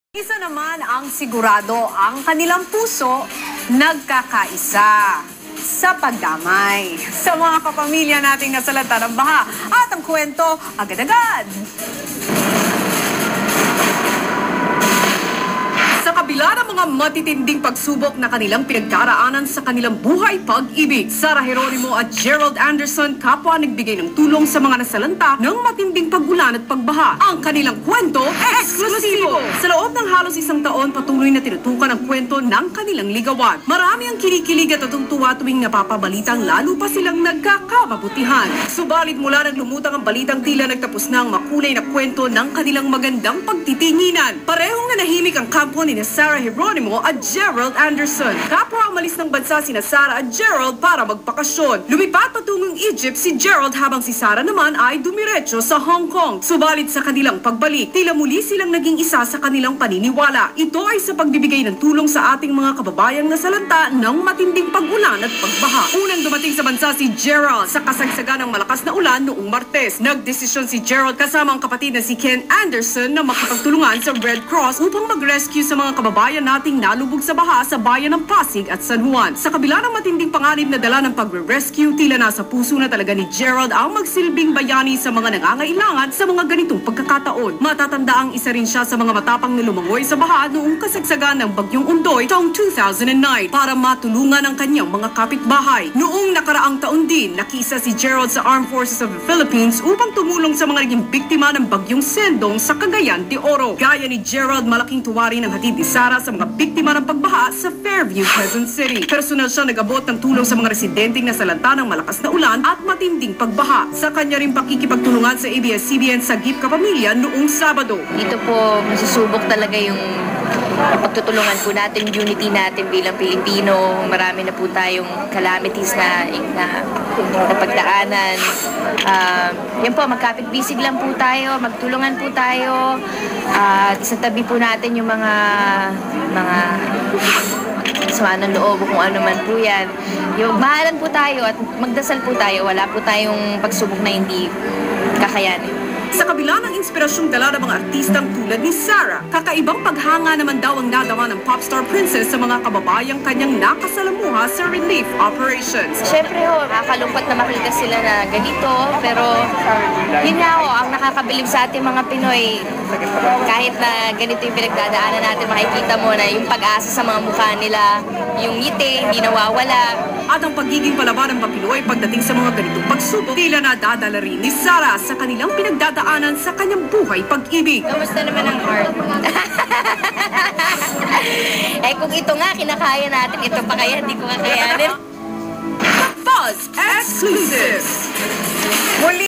Isa naman ang sigurado ang kanilang puso nagkakaisa sa pagdamay sa mga kapamilya nating nasalanta ng baha. At ang kwento agad-agad. Sa kabila ng mga matitinding pagsubok na kanilang pinagdaraanan sa kanilang buhay pag-ibig, Sarah Geronimo at Gerald Anderson kapwa nagbigay ng tulong sa mga nasalanta ng matinding pag-ulan at pagbaha. Ang kanilang kwento, eksklusibo! Sa loob ng halos isang taon, patuloy na tinutukan ang kwento ng kanilang ligawan. Marami ang kinikilig at natutuwa tuwing napapabalitang lalo pa silang nagkakamabutihan. Subalit mula nang lumutang ang balitang tila nagtapos na ang makulay na kwento ng kanilang magandang pagtitinginan. Parehong nanahimik ang kampo ni Sarah Geronimo at Gerald Anderson. Kapwa umalis ng bansa sina Sarah at Gerald para magpakasyon. Lumipat patungong Egypt si Gerald habang si Sarah naman ay dumiretso sa Hong Kong. Subalit sa kanilang pagbalik, tila muli silang naging isa sa kanilang paniniwala. Ito ay sa pagbibigay ng tulong sa ating mga kababayang nasalanta ng matinding pag-ulan at pagbaha. Unang dumating sa bansa si Gerald sa kasagsagan ng malakas na ulan noong Martes. Nagdesisyon si Gerald kasama ang kapatid na si Ken Anderson na makipagtulungan sa Red Cross upang mag-rescue sa mga kababayan nating nalubog sa baha sa bayan ng Pasig at San Juan. Sa kabila ng matinding panganib na dala ng pagre-rescue, tila nasa puso na talaga ni Gerald ang magsilbing bayani sa mga nangangailangan sa mga ganitong pagkakataon. Matatanda ang isa rin siya sa mga matapang na lumangoy sa baha noong kasagsagan ng Bagyong Ondoy taong 2009 para matulungan ang kanyang mga kapitbahay. Noong nakaraang taon din, nakisa si Gerald sa Armed Forces of the Philippines upang tumulong sa mga naging biktima ng Bagyong Sendong sa Cagayan de Oro. Gaya ni Gerald, malaking tuwa rin ang hatid ni Sarah sa mga biktima ng pagbaha sa Fairview, Quezon City. Personal siya nag-abot ng tulong sa mga residenteng nasalanta ng malakas na ulan at matinding pagbaha. Sa kanya rin pakikipagtulungan sa ABS-CBN Sagip Kapamilya noong Sabado. Dito po masusubok talaga yung pagtutulungan po natin, unity natin bilang Pilipino. Marami na po tayong calamities na pagdaanan. Yan po, magkapit-bisig lang po tayo, magtulungan po tayo. Sa tabi po natin yung mga sama ng loob, kung ano man po yan. Yung bahalan po tayo at magdasal po tayo. Wala po tayong pagsubok na hindi kakayanin. Sa kabila ng inspirasyong dala ng mga artistang tulad ni Sarah, kakaibang paghanga naman daw ang nadama ng popstar princess sa mga kababayang kanyang nakasalamuha sa relief operations. Siyempre ho, nakakalungkot na makita sila na ganito, pero yun nga ho, ang nakakabilib sa ating mga Pinoy, kahit na ganito yung pinagdadaanan natin, makikita mo na yung pag-asa sa mga mukha nila, yung ngiti, hindi nawawala. At ang pagiging palaban ng mga Pinoy pagdating sa mga ganitong pagsubok, tila nadadala rin ni Sarah sa kanilang pinagdadaanan sa kanyang buhay pag-ibig. Kamusta naman ang heart? Eh kung ito nga kinakaya natin, ito pa kaya hindi ko kakayanin. Buzz Exclusive!